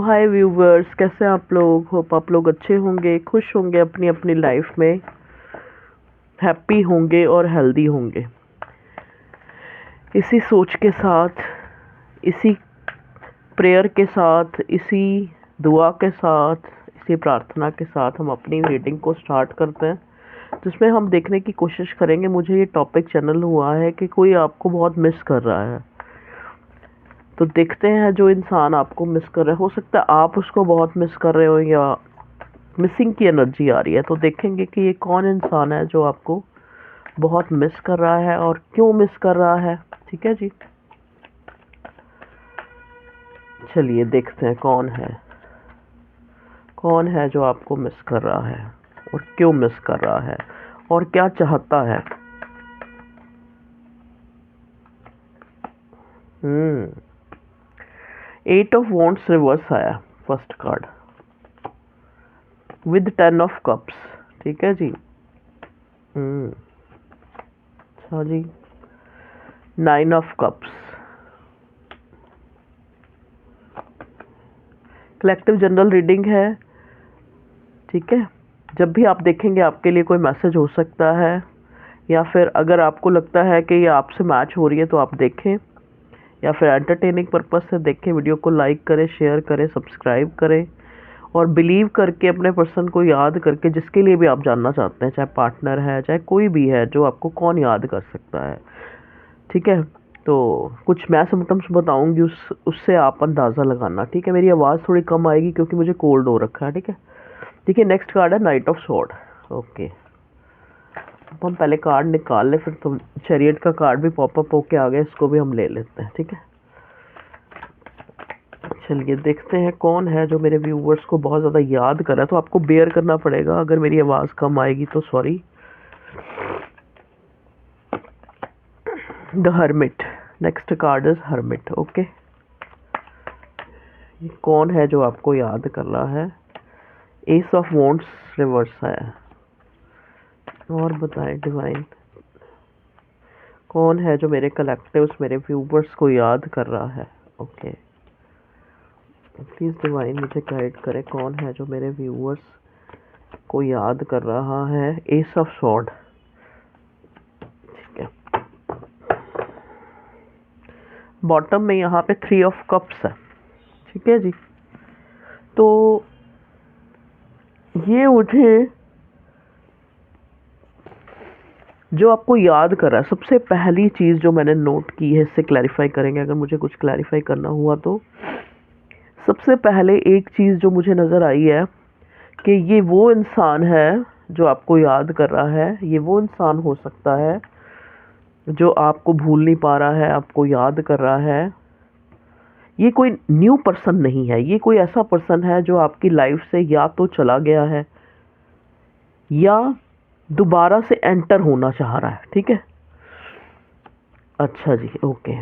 हाय viewers, कैसे हैं आप लोग। होप आप लोग अच्छे होंगे, खुश होंगे, अपनी अपनी लाइफ में हैप्पी होंगे और हेल्दी होंगे। इसी सोच के साथ, इसी प्रेयर के साथ, इसी दुआ के साथ, इसी प्रार्थना के साथ हम अपनी रीडिंग को स्टार्ट करते हैं, जिसमें हम देखने की कोशिश करेंगे। मुझे ये टॉपिक चैनल हुआ है कि कोई आपको बहुत मिस कर रहा है, तो देखते हैं जो इंसान आपको मिस कर रहा है, हो सकता है आप उसको बहुत मिस कर रहे हो या मिसिंग की एनर्जी आ रही है। तो देखेंगे कि ये कौन इंसान है जो आपको बहुत मिस कर रहा है और क्यों मिस कर रहा है। ठीक है जी, चलिए देखते हैं कौन है जो आपको मिस कर रहा है और क्यों मिस कर रहा है और क्या चाहता है। एट ऑफ वॉन्ड्स रिवर्स आया first card with 10 of cups. ठीक है जी। अच्छा जी, 9 of cups. Collective general reading है, ठीक है। जब भी आप देखेंगे आपके लिए कोई मैसेज हो सकता है, या फिर अगर आपको लगता है कि ये आपसे मैच हो रही है तो आप देखें, या फिर एंटरटेनिंग पर्पस से देखें। वीडियो को लाइक करें, शेयर करें, सब्सक्राइब करें और बिलीव करके अपने पर्सन को याद करके, जिसके लिए भी आप जानना चाहते हैं, चाहे पार्टनर है चाहे कोई भी है, जो आपको कौन याद कर सकता है। ठीक है, तो कुछ मैं सिम्टम्स बताऊंगी, उससे आप अंदाज़ा लगाना। ठीक है, मेरी आवाज़ थोड़ी कम आएगी क्योंकि मुझे कोल्ड हो रखा है। ठीक है, देखिए नेक्स्ट कार्ड है नाइट ऑफ स्वॉर्ड। ओके, अब हम पहले कार्ड निकाल ले, फिर तो चैरियट का कार्ड भी पॉपअप होके आ गया, इसको भी हम ले लेते हैं। ठीक है, चलिए देखते हैं कौन है जो मेरे व्यूवर्स को बहुत ज़्यादा याद कर रहा है। तो आपको बेयर करना पड़ेगा, अगर मेरी आवाज़ कम आएगी तो sorry. The hermit, next card is hermit. Okay, ये कौन है जो आपको याद कर रहा है। एस ऑफ वॉन्ड्स रिवर्स है। और बताएं डिवाइन, कौन है जो मेरे कलेक्टिव्स, मेरे व्यूवर्स को याद कर रहा है। ओके, प्लीज़ डिवाइन मुझे गाइड करें, कौन है जो मेरे व्यूवर्स को याद कर रहा है। एस ऑफ स्वॉर्ड, ठीक है। बॉटम में यहाँ पे 3 ऑफ कप्स है। ठीक है जी, तो ये मुझे जो आपको याद कर रहा है, सबसे पहली चीज़ जो मैंने नोट की है, इससे क्लैरिफाई करेंगे अगर मुझे कुछ क्लैरिफाई करना हुआ तो। सबसे पहले एक चीज़ जो मुझे नज़र आई है कि ये वो इंसान है जो आपको याद कर रहा है। ये वो इंसान हो सकता है जो आपको भूल नहीं पा रहा है, आपको याद कर रहा है। ये कोई न्यू पर्सन नहीं है, ये कोई ऐसा पर्सन है जो आपकी लाइफ से या तो चला गया है या दोबारा से एंटर होना चाह रहा है। ठीक है, अच्छा जी, ओके।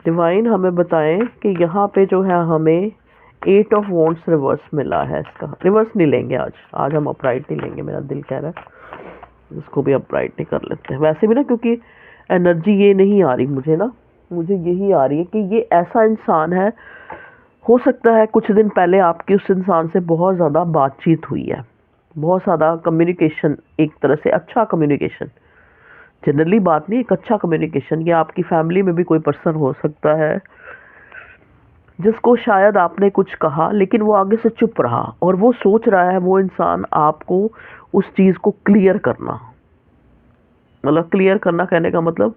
डिवाइन हमें बताएं कि यहाँ पे जो है हमें 8 ऑफ वॉन्ड्स रिवर्स मिला है। इसका रिवर्स नहीं लेंगे आज हम अपराइट नहीं लेंगे, मेरा दिल कह रहा है इसको भी अपराइट नहीं कर लेते हैं। वैसे भी ना, क्योंकि एनर्जी ये नहीं आ रही मुझे यही आ रही है कि ये ऐसा इंसान है, हो सकता है कुछ दिन पहले आपकी उस इंसान से बहुत ज़्यादा बातचीत हुई है, बहुत ज़्यादा कम्युनिकेशन, एक तरह से अच्छा कम्युनिकेशन, जनरली बात नहीं, एक अच्छा कम्युनिकेशन। या आपकी फैमिली में भी कोई पर्सन हो सकता है जिसको शायद आपने कुछ कहा लेकिन वो आगे से चुप रहा, और वो सोच रहा है वो इंसान आपको उस चीज़ को क्लियर करना, मतलब क्लियर करना कहने का मतलब,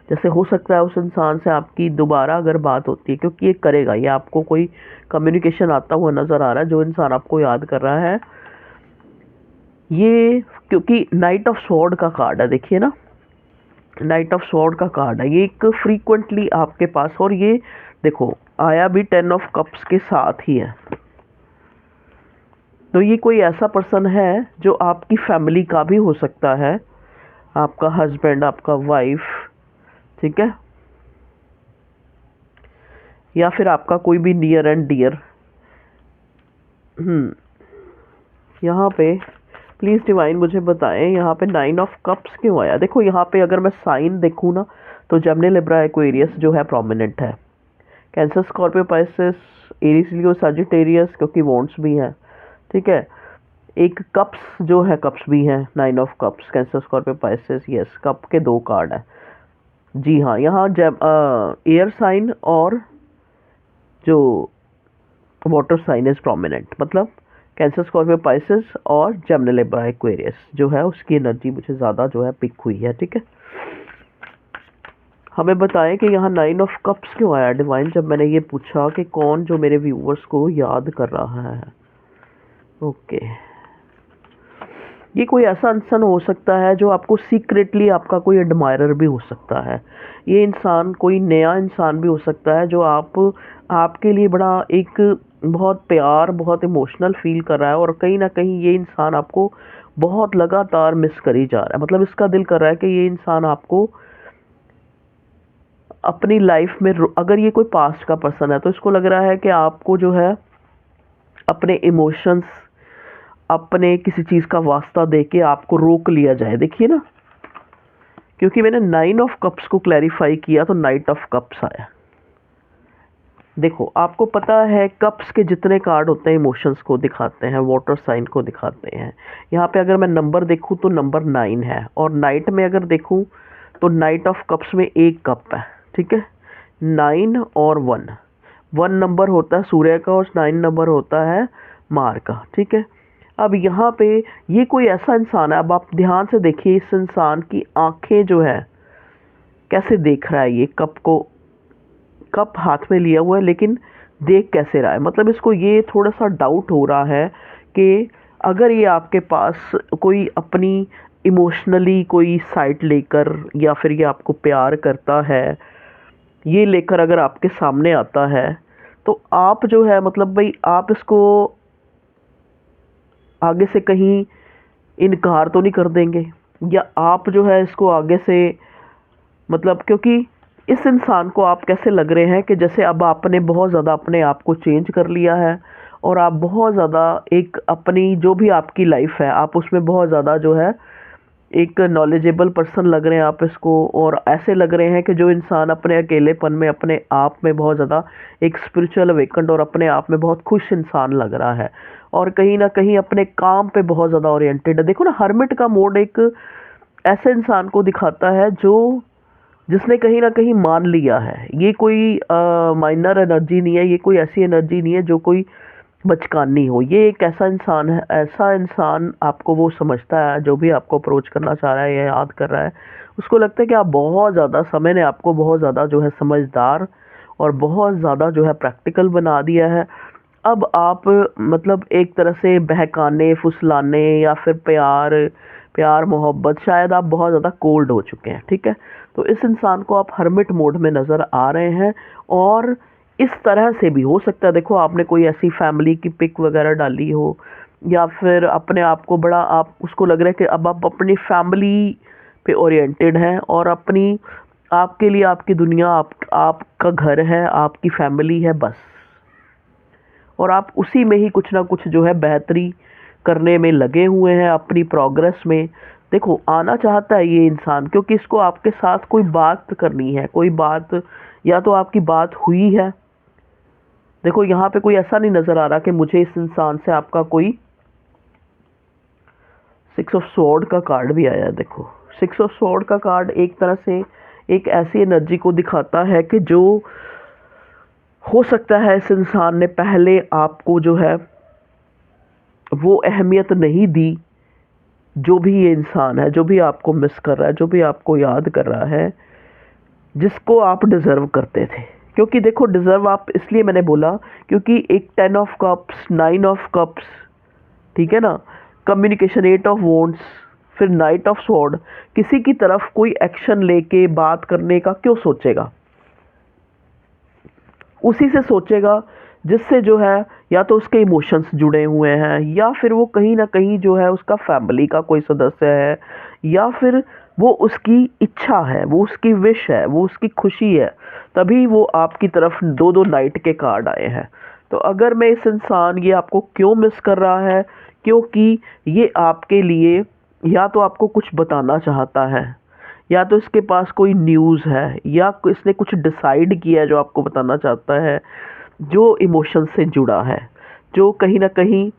जैसे हो सकता है उस इंसान से आपकी दोबारा अगर बात होती है, क्योंकि ये करेगा, ये आपको कोई कम्युनिकेशन आता हुआ नज़र आ रहा है, जो इंसान आपको याद कर रहा है ये, क्योंकि नाइट ऑफ स्वॉर्ड का कार्ड है, देखिए ना, नाइट ऑफ स्वॉर्ड का कार्ड है, ये एक फ्रीक्वेंटली आपके पास, और ये देखो आया भी 10 ऑफ कप्स के साथ ही है। तो ये कोई ऐसा पर्सन है जो आपकी फैमिली का भी हो सकता है, आपका हस्बैंड, आपका वाइफ, ठीक है, या फिर आपका कोई भी नियर एंड डियर। यहाँ पे प्लीज़ डिवाइन मुझे बताएं, यहाँ पे 9 ऑफ कप्स क्यों आया। देखो यहाँ पे अगर मैं साइन देखूँ ना, तो जेमिनी, लिब्रा, एक्वेरियस जो है प्रोमिनेंट है। Cancer, Scorpio, Pisces, Aries Leo Sagittarius क्योंकि वॉन्ट्स भी हैं, ठीक है। एक कप्स जो है, कप्स भी हैं, 9 of cups, cancer Scorpio Pisces, yes cup के 2 कार्ड हैं। जी हाँ, यहाँ जब एयर साइन और जो वाटर साइन इज प्रोमिनेंट, मतलब कैंसर स्कॉर्पियो पाइसेस और जेमिनी लिब्रा एक्वेरियस जो है उसकी एनर्जी मुझे ज़्यादा जो है पिक हुई है, ठीक है। हमें बताएं कि यहाँ 9 ऑफ कप्स क्यों आया डिवाइन, जब मैंने ये पूछा कि कौन जो मेरे व्यूवर्स को याद कर रहा है। ओके, ये कोई ऐसा इंसान हो सकता है जो आपको सीक्रेटली, आपका कोई एडमायरर भी हो सकता है। ये इंसान कोई नया इंसान भी हो सकता है जो आपके लिए बड़ा एक बहुत प्यार, बहुत इमोशनल फील कर रहा है, और कहीं ना कहीं ये इंसान आपको बहुत लगातार मिस करी जा रहा है। मतलब इसका दिल कर रहा है कि ये इंसान आपको अपनी लाइफ में, अगर ये कोई पास्ट का पर्सन है तो इसको लग रहा है कि आपको जो है अपने इमोशंस, अपने किसी चीज़ का वास्ता देके आपको रोक लिया जाए। देखिए ना, क्योंकि मैंने 9 ऑफ कप्स को क्लैरिफाई किया तो नाइट ऑफ कप्स आया। देखो, आपको पता है कप्स के जितने कार्ड होते हैं इमोशंस को दिखाते हैं, वाटर साइन को दिखाते हैं। यहाँ पे अगर मैं नंबर देखूँ तो नंबर 9 है, और नाइट में अगर देखूँ तो नाइट ऑफ कप्स में 1 कप है, ठीक है। 9 और 1 नंबर होता है सूर्य का, और 9 नंबर होता है मार का, ठीक है। अब यहाँ पे ये कोई ऐसा इंसान है, अब आप ध्यान से देखिए इस इंसान की आंखें जो है कैसे देख रहा है, ये कप को, कप हाथ में लिया हुआ है लेकिन देख कैसे रहा है। मतलब इसको ये थोड़ा सा डाउट हो रहा है कि अगर ये आपके पास कोई अपनी इमोशनली कोई साइड लेकर, या फिर ये आपको प्यार करता है, ये लेकर अगर आपके सामने आता है तो आप जो है, मतलब भाई आप इसको आगे से कहीं इनकार तो नहीं कर देंगे, या आप जो है इसको आगे से, मतलब क्योंकि इस इंसान को आप कैसे लग रहे हैं कि जैसे अब आपने बहुत ज़्यादा अपने आप को चेंज कर लिया है, और आप बहुत ज़्यादा एक अपनी जो भी आपकी लाइफ है आप उसमें बहुत ज़्यादा जो है एक नॉलेजेबल पर्सन लग रहे हैं आप इसको, और ऐसे लग रहे हैं कि जो इंसान अपने अकेलेपन में अपने आप में बहुत ज़्यादा एक स्पिरिचुअल अवेकेंड और अपने आप में बहुत खुश इंसान लग रहा है, और कहीं ना कहीं अपने काम पे बहुत ज़्यादा ओरिएंटेड है। देखो ना, हर्मिट का मोड एक ऐसे इंसान को दिखाता है जो जिसने कहीं ना कहीं मान लिया है। ये कोई माइनर एनर्जी नहीं है, ये कोई ऐसी एनर्जी नहीं है जो कोई बचकानी हो। ये एक ऐसा इंसान है, ऐसा इंसान आपको वो समझता है, जो भी आपको अप्रोच करना चाह रहा है या याद कर रहा है, उसको लगता है कि आप बहुत ज़्यादा, समय ने आपको बहुत ज़्यादा जो है समझदार और बहुत ज़्यादा जो है प्रैक्टिकल बना दिया है। अब आप मतलब एक तरह से बहकाने, फुसलाने, या फिर प्यार प्यार मोहब्बत, शायद आप बहुत ज़्यादा कोल्ड हो चुके हैं, ठीक है। तो इस इंसान को आप हर्मिट मोड में नज़र आ रहे हैं, और इस तरह से भी हो सकता है, देखो आपने कोई ऐसी फैमिली की पिक वगैरह डाली हो, या फिर अपने आप को बड़ा, आप उसको लग रहा है कि अब आप अपनी फैमिली पे ओरिएंटेड हैं, और अपनी, आपके लिए आपकी दुनिया, आपका घर है, आपकी फैमिली है बस, और आप उसी में ही कुछ ना कुछ जो है बेहतरी करने में लगे हुए हैं अपनी प्रोग्रेस में। देखो, आना चाहता है ये इंसान क्योंकि इसको आपके साथ कोई बात करनी है, कोई बात, या तो आपकी बात हुई है। देखो, यहाँ पे कोई ऐसा नहीं नज़र आ रहा कि मुझे इस इंसान से आपका कोई, 6 ऑफ स्वॉर्ड का कार्ड भी आया है। देखो, 6 ऑफ स्वॉर्ड का कार्ड एक तरह से एक ऐसी एनर्जी को दिखाता है कि जो हो सकता है इस इंसान ने पहले आपको जो है वो अहमियत नहीं दी, जो भी ये इंसान है, जो भी आपको मिस कर रहा है, जो भी आपको याद कर रहा है, जिसको आप डिज़र्व करते थे। क्योंकि देखो, डिज़र्व आप इसलिए मैंने बोला क्योंकि एक 10 ऑफ कप्स, 9 ऑफ कप्स, ठीक है ना, कम्युनिकेशन, 8 ऑफ वॉन्ड्स, फिर नाइट ऑफ स्वॉर्ड, किसी की तरफ कोई एक्शन लेके बात करने का क्यों सोचेगा? उसी से सोचेगा जिससे जो है या तो उसके इमोशंस जुड़े हुए हैं, या फिर वो कहीं ना कहीं जो है उसका फैमिली का कोई सदस्य है, या फिर वो उसकी इच्छा है, वो उसकी विश है, वो उसकी खुशी है, तभी वो आपकी तरफ 2-2 नाइट के कार्ड आए हैं। तो अगर मैं इस इंसान, ये आपको क्यों मिस कर रहा है, क्योंकि ये आपके लिए या तो आपको कुछ बताना चाहता है, या तो इसके पास कोई न्यूज़ है, या इसने कुछ डिसाइड किया है जो आपको बताना चाहता है, जो इमोशन से जुड़ा है, जो कहीं ना कहीं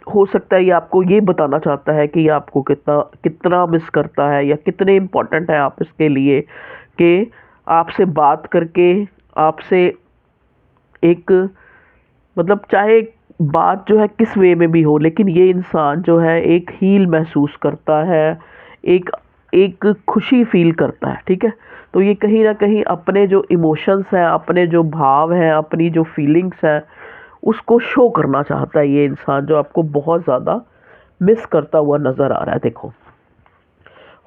हो सकता है ये आपको ये बताना चाहता है कि ये आपको कितना कितना मिस करता है या कितने इम्पोर्टेंट है आप इसके लिए, कि आपसे बात करके, आपसे एक, मतलब चाहे बात जो है किस वे में भी हो, लेकिन ये इंसान जो है एक हील महसूस करता है, एक एक खुशी फील करता है, ठीक है। तो ये कहीं ना कहीं अपने जो इमोशंस हैं, अपने जो भाव हैं, अपनी जो फीलिंग्स हैं, उसको शो करना चाहता है ये इंसान, जो आपको बहुत ज़्यादा मिस करता हुआ नज़र आ रहा है। देखो,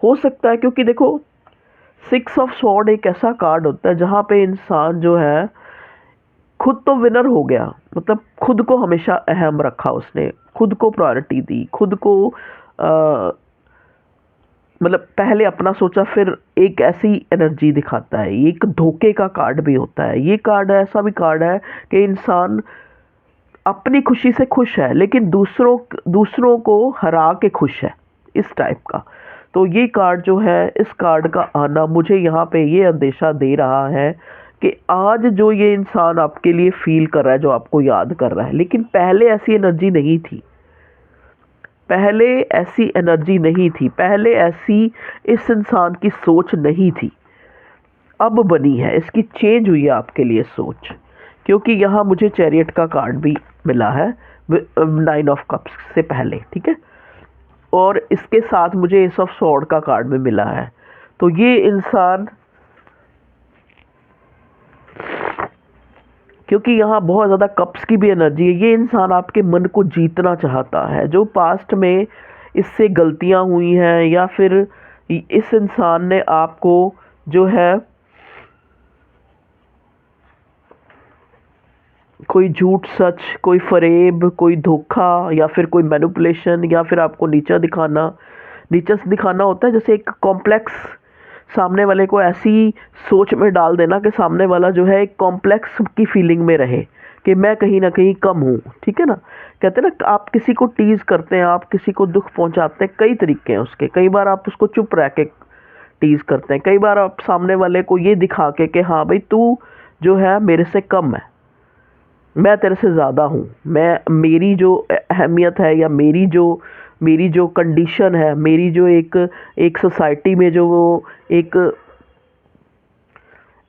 हो सकता है, क्योंकि देखो, 6 ऑफ सॉर्ड एक ऐसा कार्ड होता है जहाँ पे इंसान जो है खुद तो विनर हो गया, मतलब खुद को हमेशा अहम रखा, उसने खुद को प्रायोरिटी दी, खुद को आ, मतलब पहले अपना सोचा, फिर एक ऐसी एनर्जी दिखाता है। ये एक धोखे का कार्ड भी होता है, ये कार्ड ऐसा भी कार्ड है कि इंसान अपनी खुशी से खुश है लेकिन दूसरों दूसरों को हरा के खुश है, इस टाइप का। तो ये कार्ड जो है, इस कार्ड का आना मुझे यहाँ पे ये अंदेशा दे रहा है कि आज जो ये इंसान आपके लिए फील कर रहा है, जो आपको याद कर रहा है, लेकिन पहले ऐसी एनर्जी नहीं थी, पहले ऐसी एनर्जी नहीं थी, पहले ऐसी इस इंसान की सोच नहीं थी, अब बनी है, इसकी चेंज हुई है आपके लिए सोच। क्योंकि यहाँ मुझे चैरियट का कार्ड भी मिला है 9 ऑफ कप्स से पहले, ठीक है, और इसके साथ मुझे एस ऑफ सॉर्ड का कार्ड भी मिला है। तो ये इंसान, क्योंकि यहाँ बहुत ज़्यादा कप्स की भी एनर्जी है, ये इंसान आपके मन को जीतना चाहता है। जो पास्ट में इससे गलतियाँ हुई हैं, या फिर इस इंसान ने आपको जो है कोई झूठ सच, कोई फरेब, कोई धोखा, या फिर कोई मैनिपुलेशन, या फिर आपको नीचा दिखाना, नीचा दिखाना होता है जैसे एक कॉम्प्लेक्स, सामने वाले को ऐसी सोच में डाल देना कि सामने वाला जो है एक कॉम्प्लेक्स की फीलिंग में रहे कि मैं कहीं ना कहीं कम हूँ, ठीक है ना। कहते हैं ना, आप किसी को टीज करते हैं, आप किसी को दुख पहुंचाते हैं, कई तरीके हैं उसके। कई बार आप उसको चुप रह के टीज करते हैं, कई बार आप सामने वाले को ये दिखा के कि हाँ भाई तू जो है मेरे से कम है, मैं तेरे से ज़्यादा हूँ, मैं, मेरी जो अहमियत है, या मेरी जो कंडीशन है, मेरी जो एक एक सोसाइटी में जो वो एक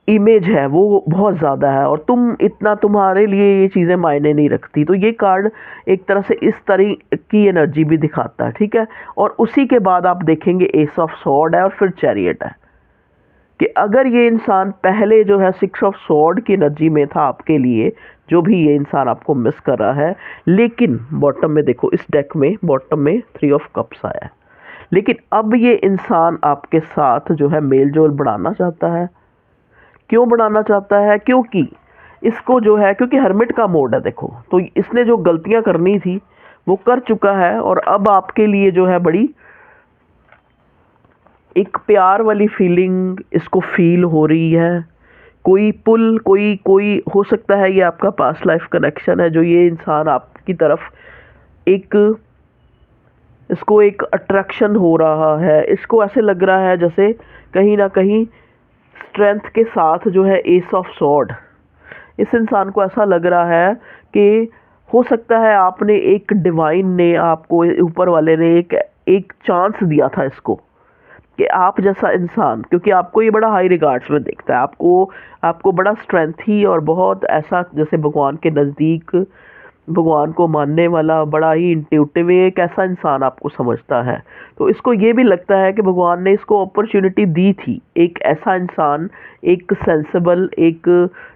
इमेज है, वो बहुत ज़्यादा है, और तुम इतना, तुम्हारे लिए ये चीज़ें मायने नहीं रखती। तो ये कार्ड एक तरह से इस तरह की एनर्जी भी दिखाता है, ठीक है। और उसी के बाद आप देखेंगे एस ऑफ सॉर्ड है और फिर चैरियट है, कि अगर ये इंसान पहले जो है 6 ऑफ सॉर्ड की एनर्जी में था आपके लिए, जो भी ये इंसान आपको मिस कर रहा है, लेकिन बॉटम में देखो, इस डेक में बॉटम में 3 ऑफ कप्स आया है, लेकिन अब ये इंसान आपके साथ जो है मेल जोल बढ़ाना चाहता है। क्यों बढ़ाना चाहता है? क्योंकि इसको जो है, क्योंकि हर्मिट का मोड है, देखो, तो इसने जो गलतियां करनी थी वो कर चुका है, और अब आपके लिए जो है बड़ी एक प्यार वाली फीलिंग इसको फील हो रही है। कोई पुल, कोई कोई हो सकता है ये आपका पास्ट लाइफ कनेक्शन है, जो ये इंसान आपकी तरफ एक, इसको एक अट्रैक्शन हो रहा है। इसको ऐसे लग रहा है जैसे कहीं ना कहीं स्ट्रेंथ के साथ जो है एस ऑफ सॉर्ड, इस इंसान को ऐसा लग रहा है कि हो सकता है आपने एक डिवाइन ने आपको, ऊपर वाले ने एक चांस दिया था इसको, कि आप जैसा इंसान, क्योंकि आपको ये बड़ा हाई रिगार्ड्स में देखता है, आपको आपको बड़ा स्ट्रेंथी और बहुत ऐसा जैसे भगवान के नज़दीक, भगवान को मानने वाला, बड़ा ही इंट्यूटिव, एक ऐसा इंसान आपको समझता है। तो इसको ये भी लगता है कि भगवान ने इसको अपॉर्चुनिटी दी थी, एक ऐसा इंसान, एक सेंसिबल, एक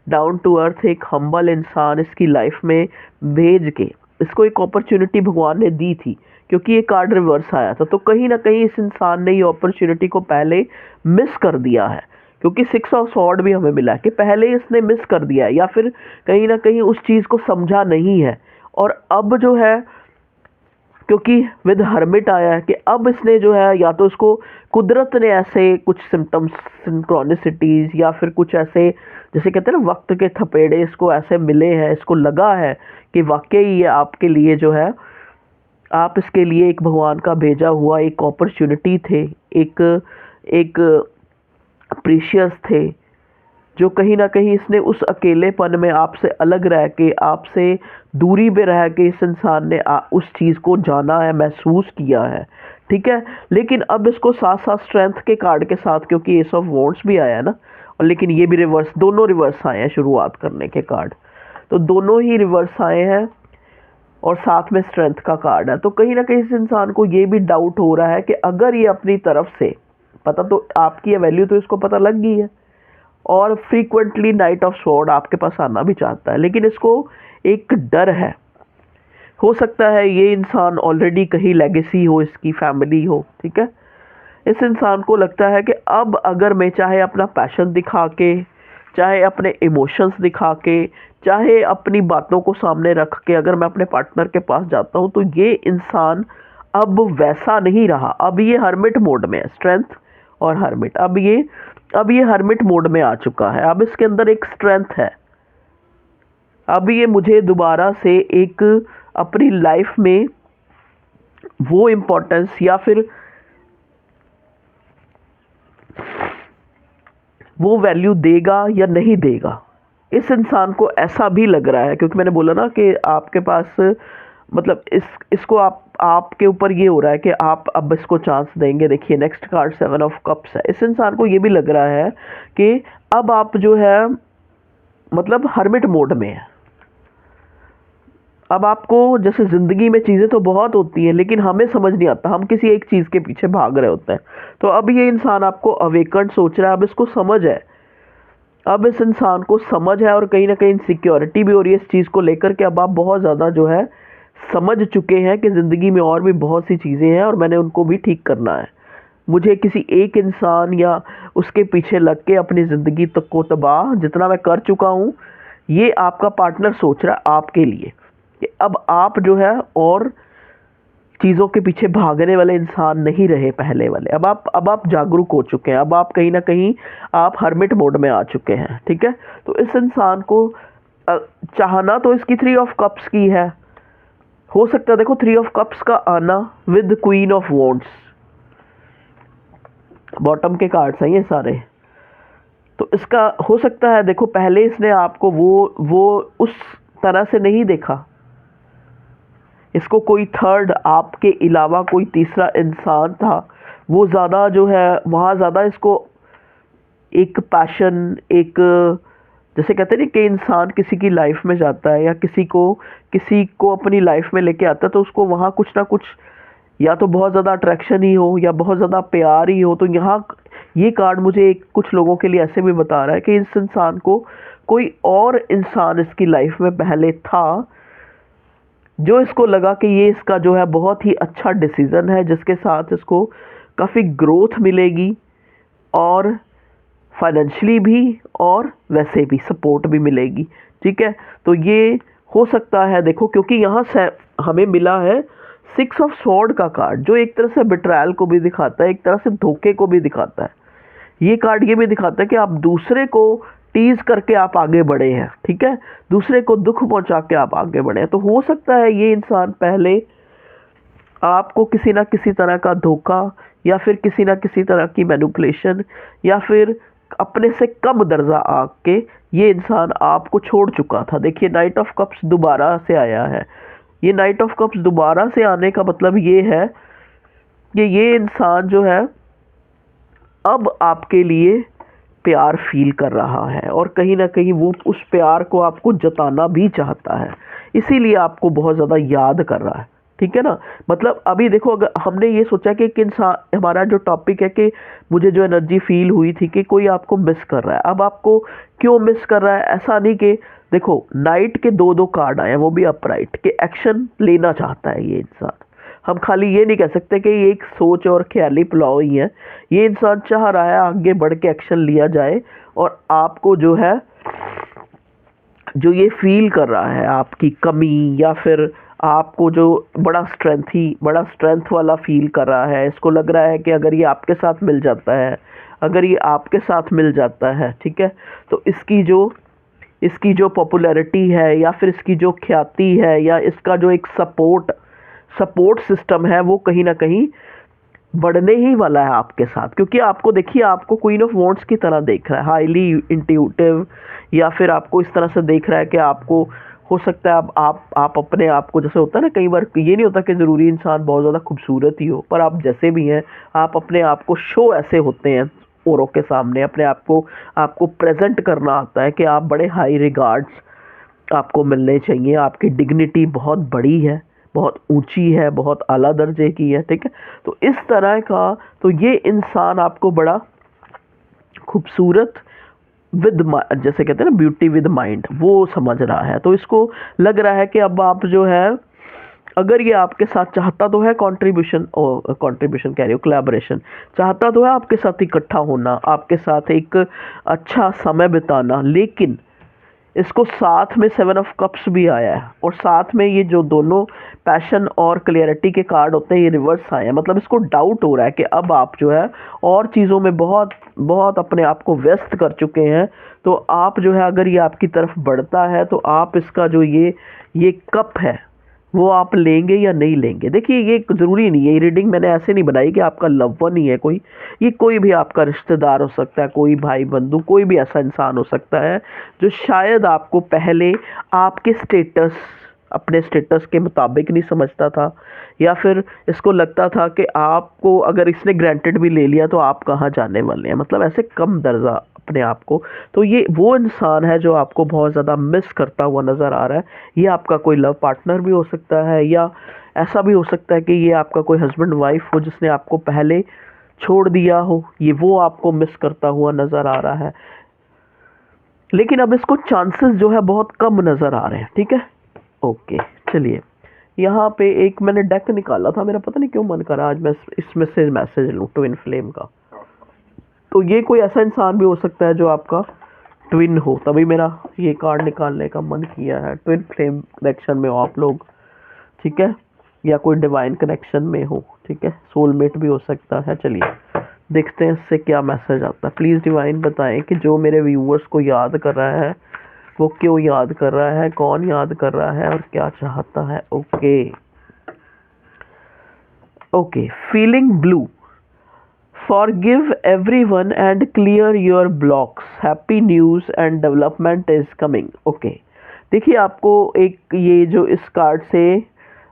डाउन टू अर्थ, एक हम्बल इंसान इसकी लाइफ में भेज के इसको एक अपॉर्चुनिटी भगवान ने दी थी, क्योंकि ये कार्ड रिवर्स आया था। तो कहीं ना कहीं इस इंसान ने ये अपॉर्चुनिटी को पहले मिस कर दिया है, क्योंकि 6 ऑफ सॉर्ड भी हमें मिला है कि पहले इसने मिस कर दिया है, या फिर कहीं ना कहीं उस चीज़ को समझा नहीं है। और अब जो है, क्योंकि विद हर्मिट आया है, कि अब इसने जो है, या तो इसको कुदरत ने ऐसे कुछ सिम्टम्स, सिंक्रोनिसिटीज़, या फिर कुछ ऐसे जैसे कहते हैं ना वक्त के थपेड़े इसको ऐसे मिले हैं, इसको लगा है कि वाकई ये आपके लिए जो है, आप इसके लिए एक भगवान का भेजा हुआ एक अपॉर्चुनिटी थे, एक एक प्रीशियस थे, जो कहीं ना कहीं इसने उस अकेलेपन में आपसे अलग रह के, आपसे दूरी पे रह के इस इंसान ने उस चीज़ को जाना है, महसूस किया है, ठीक है। लेकिन अब इसको साथ साथ स्ट्रेंथ के कार्ड के साथ, क्योंकि एस ऑफ वॉन्ड्स भी आया है ना, और लेकिन ये भी रिवर्स, दोनों रिवर्स आए हैं शुरुआत करने के कार्ड, तो दोनों ही रिवर्स आए हैं और साथ में स्ट्रेंथ का कार्ड है। तो कहीं ना कहीं इस इंसान को ये भी डाउट हो रहा है कि अगर ये अपनी तरफ से, पता तो आपकी वैल्यू तो इसको पता लग गई है, और फ्रीक्वेंटली नाइट ऑफ स्वॉर्ड आपके पास आना भी चाहता है, लेकिन इसको एक डर है। हो सकता है ये इंसान ऑलरेडी कहीं लेगेसी हो, इसकी फैमिली हो, ठीक है। इस इंसान को लगता है कि अब अगर मैं चाहे अपना पैशन दिखा के, चाहे अपने इमोशंस दिखा के, चाहे अपनी बातों को सामने रख के अगर मैं अपने पार्टनर के पास जाता हूँ, तो ये इंसान अब वैसा नहीं रहा। अब ये हर्मिट मोड में है, स्ट्रेंथ और हर्मिट, अब ये हर्मिट मोड में आ चुका है। अब इसके अंदर एक स्ट्रेंथ है, अब ये मुझे दोबारा से एक अपनी लाइफ में वो इम्पोर्टेंस या फिर वो वैल्यू देगा या नहीं देगा। इस इंसान को ऐसा भी लग रहा है, क्योंकि मैंने बोला ना कि आपके पास, मतलब इसको आपके ऊपर ये हो रहा है कि आप अब इसको चांस देंगे। देखिए नेक्स्ट कार्ड 7 ऑफ कप्स है। इस इंसान को ये भी लग रहा है कि अब आप जो है मतलब हर्मिट मोड में है। अब आपको, जैसे ज़िंदगी में चीज़ें तो बहुत होती हैं, लेकिन हमें समझ नहीं आता, हम किसी एक चीज़ के पीछे भाग रहे होते हैं। तो अब ये इंसान आपको अवेकन सोच रहा है, अब इसको समझ है, अब इस इंसान को समझ है, और कहीं ना कहीं इनसिक्योरिटी भी हो रही है इस चीज़ को लेकर के। अब आप बहुत ज़्यादा जो है समझ चुके हैं कि ज़िंदगी में और भी बहुत सी चीज़ें हैं और मैंने उनको भी ठीक करना है। मुझे किसी एक इंसान या उसके पीछे लग के अपनी ज़िंदगी तक को तबाह जितना मैं कर चुका हूँ, ये आपका पार्टनर सोच रहा है आपके लिए कि अब आप जो है और चीज़ों के पीछे भागने वाले इंसान नहीं रहे पहले वाले। अब आप जागरूक हो चुके हैं, अब आप कहीं ना कहीं आप हर्मिट मोड में आ चुके हैं, ठीक है। तो इस इंसान को चाहना तो इसकी 3 ऑफ कप्स की है। हो सकता है, देखो 3 ऑफ कप्स का आना with queen of wands, bottom के कार्ड्स हैं ये सारे। तो इसका हो सकता है, देखो पहले इसने आपको वो उस तरह से नहीं देखा, इसको कोई थर्ड आपके अलावा कोई तीसरा इंसान था, वो ज़्यादा जो है वहाँ ज़्यादा इसको एक पैशन, एक जैसे कहते हैं ना कि इंसान किसी की लाइफ में जाता है या किसी को अपनी लाइफ में लेके आता है, तो उसको वहाँ कुछ ना कुछ या तो बहुत ज़्यादा अट्रैक्शन ही हो या बहुत ज़्यादा प्यार ही हो। तो यहाँ ये कार्ड मुझे कुछ लोगों के लिए ऐसे भी बता रहा है कि इस इंसान को कोई और इंसान इसकी लाइफ में पहले था, जो इसको लगा कि ये इसका जो है बहुत ही अच्छा डिसीज़न है, जिसके साथ इसको काफ़ी ग्रोथ मिलेगी और फाइनेंशियली भी और वैसे भी सपोर्ट भी मिलेगी, ठीक है। तो ये हो सकता है, देखो क्योंकि यहाँ से हमें मिला है 6 ऑफ स्वॉर्ड का कार्ड, जो एक तरह से बिट्रायल को भी दिखाता है, एक तरह से धोखे को भी दिखाता है। ये कार्ड ये भी दिखाता है कि आप दूसरे को टीज करके आप आगे बढ़े हैं, ठीक है, दूसरे को दुख पहुंचा के आप आगे बढ़े हैं। तो हो सकता है ये इंसान पहले आपको किसी ना किसी तरह का धोखा या फिर किसी ना किसी तरह की मैनिपुलेशन या फिर अपने से कम दर्जा आके ये इंसान आपको छोड़ चुका था। देखिए नाइट ऑफ कप्स दोबारा से आया है। ये नाइट ऑफ कप्स दोबारा से आने का मतलब ये है कि ये इंसान जो है अब आपके लिए प्यार फील कर रहा है और कहीं ना कहीं वो उस प्यार को आपको जताना भी चाहता है, इसीलिए आपको बहुत ज़्यादा याद कर रहा है, ठीक है ना। मतलब अभी देखो, अगर हमने ये सोचा कि इंसान, हमारा जो टॉपिक है कि मुझे जो एनर्जी फील हुई थी कि कोई आपको मिस कर रहा है। अब आपको क्यों मिस कर रहा है, ऐसा नहीं कि देखो नाइट के दो कार्ड आए हैं, वो भी अपराइट, के एक्शन लेना चाहता है ये इंसान। हम खाली ये नहीं कह सकते कि ये एक सोच और ख्याली पुलाव ही है। ये इंसान चाह रहा है आगे बढ़ के एक्शन लिया जाए और आपको जो है, जो ये फील कर रहा है आपकी कमी या फिर आपको जो बड़ा स्ट्रेंथ वाला फील कर रहा है, इसको लग रहा है कि अगर ये आपके साथ मिल जाता है, अगर ये आपके साथ मिल जाता है, ठीक है, तो इसकी जो पॉपुलैरिटी है या फिर इसकी जो ख्याति है या इसका जो एक सपोर्ट सिस्टम है, वो कहीं ना कहीं बढ़ने ही वाला है आपके साथ, क्योंकि आपको देखिए, आपको क्वीन ऑफ वॉन्ड्स की तरह देख रहा है, हाईली इंट्यूटिव, या फिर आपको इस तरह से देख रहा है कि आपको हो सकता है आप अपने आप को, जैसे होता है ना कई बार, ये नहीं होता कि ज़रूरी इंसान बहुत ज़्यादा खूबसूरत ही हो, पर आप जैसे भी हैं आप अपने आप को शो ऐसे होते हैं औरों के सामने, अपने आप को आपको प्रेजेंट करना आता है कि आप बड़े हाई रिगार्ड्स आपको मिलने चाहिए, आपकी डिग्निटी बहुत बड़ी है, बहुत ऊंची है, बहुत आला दर्जे की है, ठीक है। तो इस तरह का, तो ये इंसान आपको बड़ा खूबसूरत विद, जैसे कहते हैं ना ब्यूटी विद माइंड, वो समझ रहा है। तो इसको लग रहा है कि अब आप जो है, अगर ये आपके साथ चाहता तो है कंट्रीब्यूशन, और कंट्रीब्यूशन कह रही हूँ, कोलैबोरेशन चाहता तो है आपके साथ इकट्ठा होना, आपके साथ एक अच्छा समय बिताना, लेकिन इसको साथ में 7 ऑफ कप्स भी आया है, और साथ में ये जो दोनों पैशन और क्लियरिटी के कार्ड होते हैं ये रिवर्स आए हैं। मतलब इसको डाउट हो रहा है कि अब आप जो है और चीज़ों में बहुत बहुत अपने आप को व्यस्त कर चुके हैं। तो आप जो है, अगर ये आपकी तरफ बढ़ता है तो आप इसका जो ये कप है वो आप लेंगे या नहीं लेंगे। देखिए, ये ज़रूरी नहीं है, ये रीडिंग मैंने ऐसे नहीं बनाई कि आपका लव वन ही है कोई, ये कोई भी आपका रिश्तेदार हो सकता है, कोई भाई बंधु, कोई भी ऐसा इंसान हो सकता है जो शायद आपको पहले आपके स्टेटस, अपने स्टेटस के मुताबिक नहीं समझता था, या फिर इसको लगता था कि आपको अगर इसने ग्रांटेड भी ले लिया तो आप कहाँ जाने वाले हैं, मतलब ऐसे कम दर्जा अपने आप को। तो ये वो इंसान है जो आपको बहुत ज़्यादा मिस करता हुआ नज़र आ रहा है। ये आपका कोई लव पार्टनर भी हो सकता है, या ऐसा भी हो सकता है कि ये आपका कोई हस्बैंड वाइफ हो जिसने आपको पहले छोड़ दिया हो, ये वो आपको मिस करता हुआ नज़र आ रहा है। लेकिन अब इसको चांसेस जो है बहुत कम नज़र आ रहे हैं, ठीक है। ओके, चलिए, यहाँ पे एक मैंने डेक निकाला था, मेरा पता नहीं क्यों मन करा आज मैं इसमें से मैसेज लूँ ट्विन फ्लेम का। तो ये कोई ऐसा इंसान भी हो सकता है जो आपका ट्विन हो, तभी मेरा ये कार्ड निकालने का मन किया है। ट्विन फ्लेम कनेक्शन में हो आप लोग, ठीक है, या कोई डिवाइन कनेक्शन में हो, ठीक है, सोलमेट भी हो सकता है। चलिए देखते हैं इससे क्या मैसेज आता है। प्लीज़ डिवाइन बताएं कि जो मेरे व्यूअर्स को याद कर रहा है वो क्यों याद कर रहा है, कौन याद कर रहा है और क्या चाहता है। Okay okay, feeling blue, forgive everyone and clear your blocks, happy news and development is coming। Okay, देखिए, आपको एक ये जो इस कार्ड से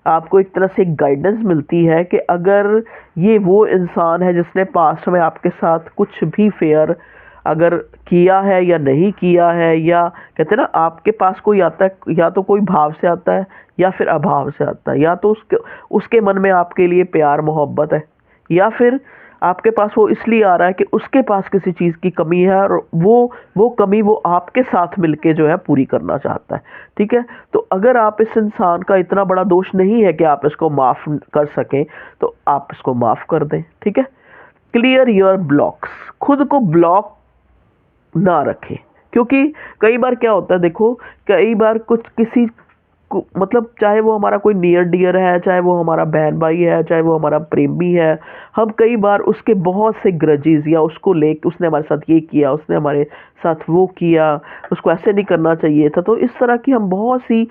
आपको एक तरह से एक गाइडेंस मिलती है कि अगर ये वो इंसान है जिसने पास्ट में आपके साथ कुछ भी फेयर अगर किया है या नहीं किया है, या कहते हैं ना आपके पास कोई आता है, या तो कोई भाव से आता है या फिर अभाव से आता है, या तो उसके मन में आपके लिए प्यार मोहब्बत है, या फिर आपके पास वो इसलिए आ रहा है कि उसके पास किसी चीज़ की कमी है और वो कमी वो आपके साथ मिलके जो है पूरी करना चाहता है, ठीक है। तो अगर आप इस इंसान का इतना बड़ा दोष नहीं है कि आप इसको माफ़ कर सकें, तो आप इसको माफ़ कर दें, ठीक है। क्लियर योर ब्लॉक्स, खुद को ब्लॉक ना रखें, क्योंकि कई बार क्या होता है, देखो, कई बार कुछ किसी मतलब चाहे वो हमारा कोई नियर डियर है, चाहे वो हमारा बहन भाई है, चाहे वो हमारा प्रेमी है, हम कई बार उसके बहुत से ग्रजेस, या उसको ले उसने हमारे साथ ये किया, उसने हमारे साथ वो किया, उसको ऐसे नहीं करना चाहिए था, तो इस तरह की हम बहुत सी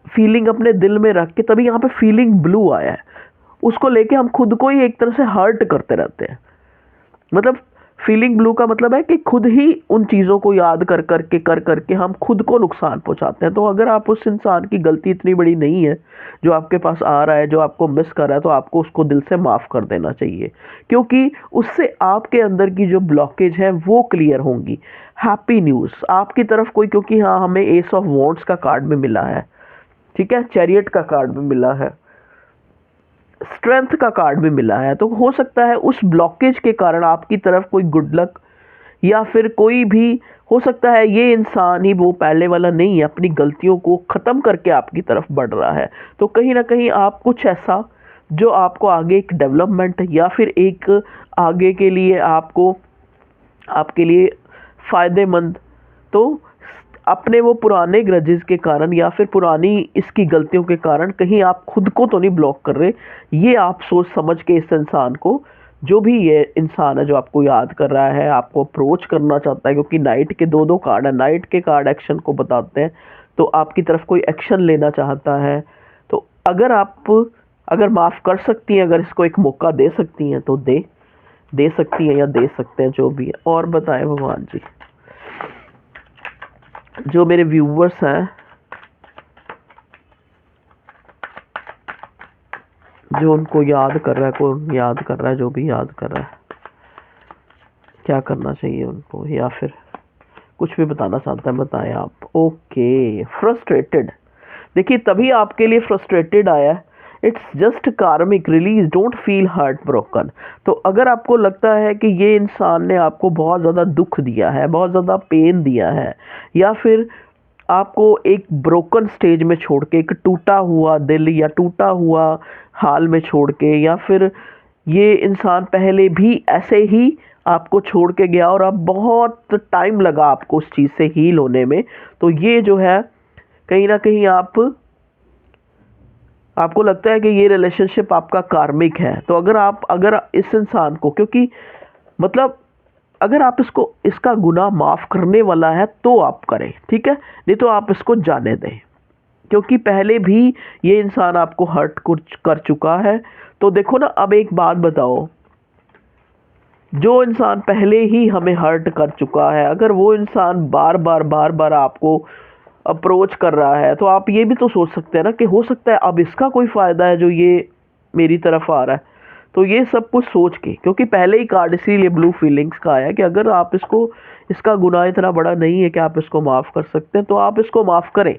फीलिंग अपने दिल में रख के, तभी यहाँ पे फीलिंग ब्लू आया है, उसको लेके हम खुद को ही एक तरह से हर्ट करते रहते हैं। मतलब फीलिंग ब्लू का मतलब है कि खुद ही उन चीज़ों को याद कर करके हम खुद को नुकसान पहुंचाते हैं। तो अगर आप उस इंसान की गलती इतनी बड़ी नहीं है जो आपके पास आ रहा है, जो आपको मिस कर रहा है, तो आपको उसको दिल से माफ़ कर देना चाहिए, क्योंकि उससे आपके अंदर की जो ब्लॉकेज है वो क्लियर होंगी। हैप्पी न्यूज़ आपकी तरफ कोई, क्योंकि हाँ, हमें एस ऑफ वॉन्ड्स का कार्ड में मिला है, ठीक है, चैरियट का कार्ड भी मिला है, स्ट्रेंथ का कार्ड भी मिला है। तो हो सकता है उस ब्लॉकेज के कारण आपकी तरफ कोई गुड लक, या फिर कोई भी हो सकता है ये इंसान ही वो पहले वाला नहीं है, अपनी गलतियों को ख़त्म करके आपकी तरफ बढ़ रहा है। तो कहीं ना कहीं आप कुछ ऐसा जो आपको आगे एक डेवलपमेंट, या फिर एक आगे के लिए आपको आपके लिए फ़ायदेमंद, तो अपने वो पुराने ग्रजेस के कारण या फिर पुरानी इसकी गलतियों के कारण कहीं आप खुद को तो नहीं ब्लॉक कर रहे। ये आप सोच समझ के इस इंसान को, जो भी ये इंसान है जो आपको याद कर रहा है, आपको अप्रोच करना चाहता है, क्योंकि नाइट के दो कार्ड है, नाइट के कार्ड एक्शन को बताते हैं, तो आपकी तरफ कोई एक्शन लेना चाहता है। तो अगर आप अगर माफ़ कर सकती हैं, अगर इसको एक मौका दे सकती हैं तो दे सकती हैं या दे सकते हैं, जो भी है। और बताएं भगवान जी, जो मेरे व्यूवर्स हैं, जो उनको याद कर रहा है, कौन याद कर रहा है, जो भी याद कर रहा है, क्या करना चाहिए उनको, या फिर कुछ भी बताना चाहता है बताएं आप। ओके, फ्रस्ट्रेटेड, देखिए तभी आपके लिए फ्रस्ट्रेटेड आया है। इट्स जस्ट कार्मिक release, don't feel heart broken. तो अगर आपको लगता है कि ये इंसान ने आपको बहुत ज़्यादा दुख दिया है, बहुत ज़्यादा पेन दिया है, या फिर आपको एक ब्रोकन स्टेज में छोड़ के, एक टूटा हुआ दिल या टूटा हुआ हाल में छोड़ के, या फिर ये इंसान पहले भी ऐसे ही आपको छोड़ के गया और अब बहुत टाइम लगा आपको उस चीज़ से हील होने में, तो ये जो है कहीं ना कहीं आपको लगता है कि ये रिलेशनशिप आपका कार्मिक है। तो अगर इस इंसान को, क्योंकि मतलब अगर आप इसका गुनाह माफ़ करने वाला है तो आप करें, ठीक है, नहीं तो आप इसको जाने दें, क्योंकि पहले भी ये इंसान आपको हर्ट कर चुका है। तो देखो ना, अब एक बात बताओ, जो इंसान पहले ही हमें हर्ट कर चुका है, अगर वो इंसान बार बार आपको अप्रोच कर रहा है, तो आप ये भी तो सोच सकते हैं ना कि हो सकता है अब इसका कोई फ़ायदा है जो ये मेरी तरफ आ रहा है। तो ये सब कुछ सोच के, क्योंकि पहले ही कार्ड इसीलिए ब्लू फीलिंग्स का आया कि अगर आप इसका गुनाह इतना बड़ा नहीं है कि आप इसको माफ़ कर सकते हैं, तो आप इसको माफ़ करें,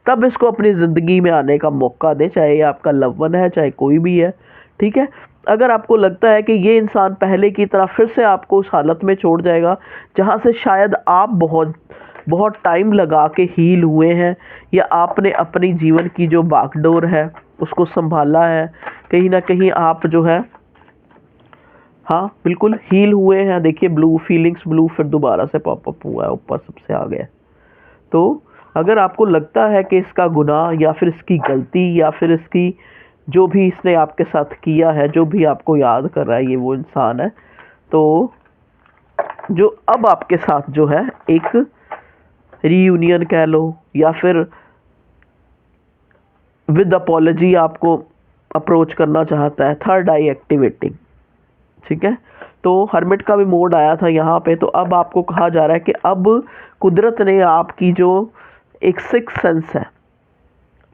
तब इसको अपनी ज़िंदगी में आने का मौका दें, चाहे ये आपका लव वन है, चाहे कोई भी है, ठीक है। अगर आपको लगता है कि ये इंसान पहले की तरह फिर से आपको उस हालत में छोड़ जाएगा जहाँ से शायद आप बहुत बहुत टाइम लगा के हील हुए हैं, या आपने अपनी जीवन की जो बागडोर है उसको संभाला है, कहीं ना कहीं आप जो है, हाँ बिल्कुल हील हुए हैं। देखिए ब्लू फीलिंग्स, ब्लू फिर दोबारा से पॉपअप हुआ है, ऊपर सबसे आ गया। तो अगर आपको लगता है कि इसका गुनाह या फिर इसकी गलती या फिर इसकी जो भी इसने आपके साथ किया है, जो भी आपको याद कर रहा है, ये वो इंसान है, तो जो अब आपके साथ जो है एक रीयूनियन कह लो, या फिर विद अपॉलजी आपको अप्रोच करना चाहता है, थर्ड आई एक्टिवेटिंग, ठीक है। तो हर्मिट का भी मोड आया था यहाँ पे। तो अब आपको कहा जा रहा है कि अब कुदरत ने आपकी जो एक सिक्स सेंस है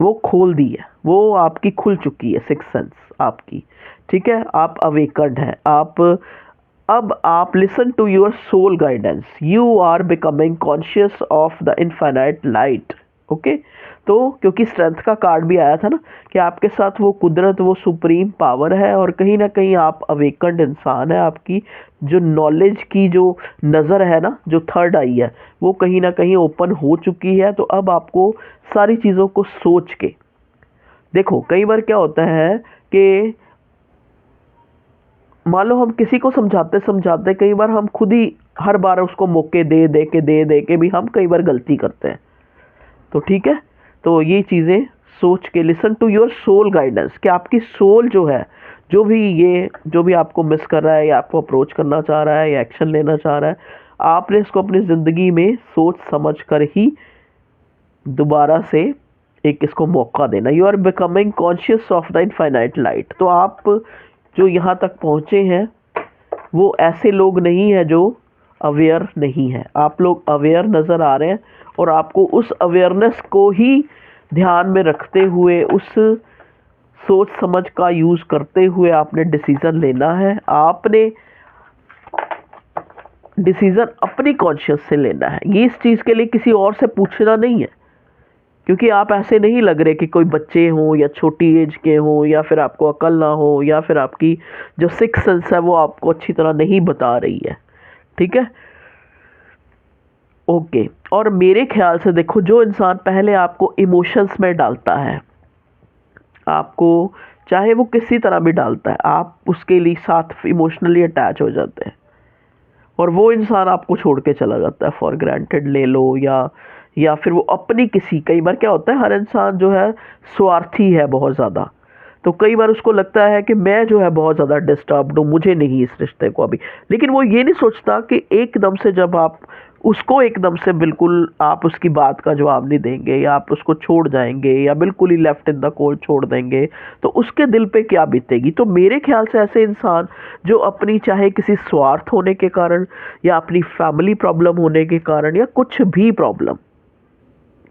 वो खोल दी है, वो आपकी खुल चुकी है सिक्स सेंस आपकी, ठीक है। आप अवेकर्ड हैं, अब आप listen to your soul guidance, you are becoming conscious of the infinite light. Okay, तो क्योंकि स्ट्रेंथ का कार्ड भी आया था ना कि आपके साथ वो कुदरत, वो सुप्रीम पावर है, और कहीं ना कहीं आप अवेकंड इंसान है। आपकी जो नॉलेज की जो नज़र है ना, जो थर्ड आई है, वो कहीं ना कहीं ओपन हो चुकी है। तो अब आपको सारी चीज़ों को सोच के देखो, कई बार क्या होता है कि मान लो हम किसी को समझाते समझाते कई बार हम खुद ही हर बार उसको मौके दे के भी हम कई बार गलती करते हैं। तो ठीक है, तो ये चीज़ें सोच के listen to your soul guidance, कि आपकी सोल जो है, जो भी आपको मिस कर रहा है या आपको अप्रोच करना चाह रहा है या एक्शन लेना चाह रहा है, आपने इसको अपनी ज़िंदगी में सोच समझ कर ही दोबारा से एक इसको मौका देना। You are becoming conscious of the infinite light. तो आप जो यहाँ तक पहुँचे हैं वो ऐसे लोग नहीं हैं जो अवेयर नहीं है, आप लोग अवेयर नज़र आ रहे हैं, और आपको उस अवेयरनेस को ही ध्यान में रखते हुए, उस सोच समझ का यूज़ करते हुए आपने डिसीज़न लेना है। आपने डिसीज़न अपनी कॉन्शियस से लेना है, ये इस चीज़ के लिए किसी और से पूछना नहीं है, क्योंकि आप ऐसे नहीं लग रहे कि कोई बच्चे हों या छोटी एज के हों, या फिर आपको अकल ना हो, या फिर आपकी जो सिक्स सेंस है वो आपको अच्छी तरह नहीं बता रही है, ठीक है। ओके, और मेरे ख्याल से देखो, जो इंसान पहले आपको इमोशंस में डालता है, आपको चाहे वो किसी तरह भी डालता है, आप उसके लिए साथ इमोशनली अटैच हो जाते हैं, और वो इंसान आपको छोड़ के चला जाता है, फॉर ग्रांटेड ले लो, या फिर वो अपनी किसी, कई बार क्या होता है, हर इंसान जो है स्वार्थी है बहुत ज़्यादा। तो कई बार उसको लगता है कि मैं जो है बहुत ज़्यादा डिस्टर्ब्ड हूँ, मुझे नहीं इस रिश्ते को अभी, लेकिन वो ये नहीं सोचता कि एकदम से जब आप उसको एकदम से बिल्कुल आप उसकी बात का जवाब नहीं देंगे, या आप उसको छोड़ जाएंगे, या बिल्कुल ही लेफ्ट इन द कोल्ड छोड़ देंगे, तो उसके दिल पे क्या बीतेगी। तो मेरे ख्याल से ऐसे इंसान जो अपनी, चाहे किसी स्वार्थ होने के कारण, या अपनी फैमिली प्रॉब्लम होने के कारण, या कुछ भी प्रॉब्लम,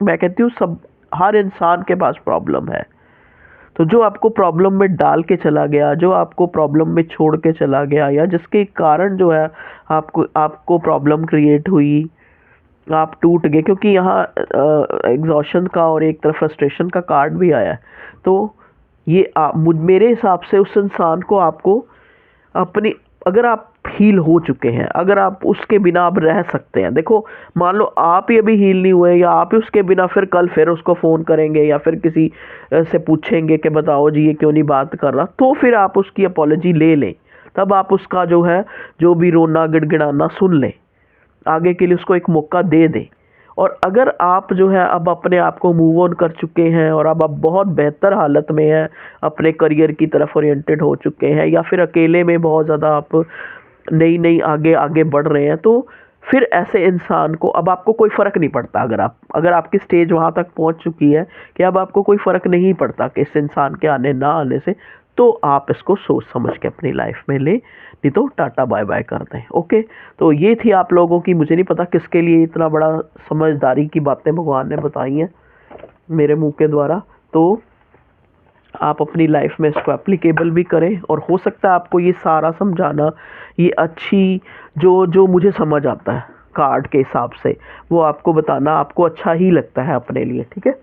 मैं कहती हूँ सब, हर इंसान के पास प्रॉब्लम है। तो जो आपको प्रॉब्लम में डाल के चला गया, जो आपको प्रॉब्लम में छोड़ के चला गया, या जिसके कारण जो है आपको आपको प्रॉब्लम क्रिएट हुई, आप टूट गए, क्योंकि यहाँ एग्जॉशन का और एक तरफ फ्रस्ट्रेशन का कार्ड भी आया है। तो ये मेरे हिसाब से उस इंसान को आपको अपनी, अगर आप हील हो चुके हैं, अगर आप उसके बिना आप रह सकते हैं, देखो मान लो आप ही अभी हील नहीं हुए, या आप ही उसके बिना फिर उसको फ़ोन करेंगे, या फिर किसी से पूछेंगे कि बताओ जी ये क्यों नहीं बात कर रहा, तो फिर आप उसकी अपॉलॉजी ले लें, तब आप उसका जो है जो भी रोना गिड़गिड़ाना सुन लें, आगे के लिए उसको एक मौका दे दें। और अगर आप जो है अब अपने आप को मूव ऑन कर चुके हैं, और अब आप बहुत बेहतर हालत में हैं, अपने करियर की तरफ ओरिएंटेड हो चुके हैं, या फिर अकेले में बहुत ज़्यादा आप नई नई आगे आगे बढ़ रहे हैं, तो फिर ऐसे इंसान को अब आपको कोई फ़र्क नहीं पड़ता, अगर आपकी स्टेज वहाँ तक पहुँच चुकी है कि अब आपको कोई फ़र्क नहीं पड़ता कि इस इंसान के आने ना आने से, तो आप इसको सोच समझ के अपनी लाइफ में ले, नहीं तो टाटा बाय बाय कर दें। ओके, तो ये थी आप लोगों की, मुझे नहीं पता किसके लिए इतना बड़ा समझदारी की बातें भगवान ने बताई हैं मेरे मुंह के द्वारा। तो आप अपनी लाइफ में इसको एप्लीकेबल भी करें, और हो सकता है आपको ये सारा समझाना, ये अच्छी जो जो मुझे समझ आता है कार्ड के हिसाब से, वो आपको बताना आपको अच्छा ही लगता है अपने लिए, ठीक है।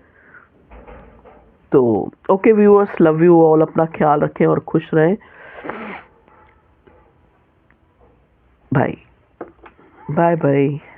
तो okay viewers, love you all, अपना ख्याल रखें और खुश रहें। Bye bye bye.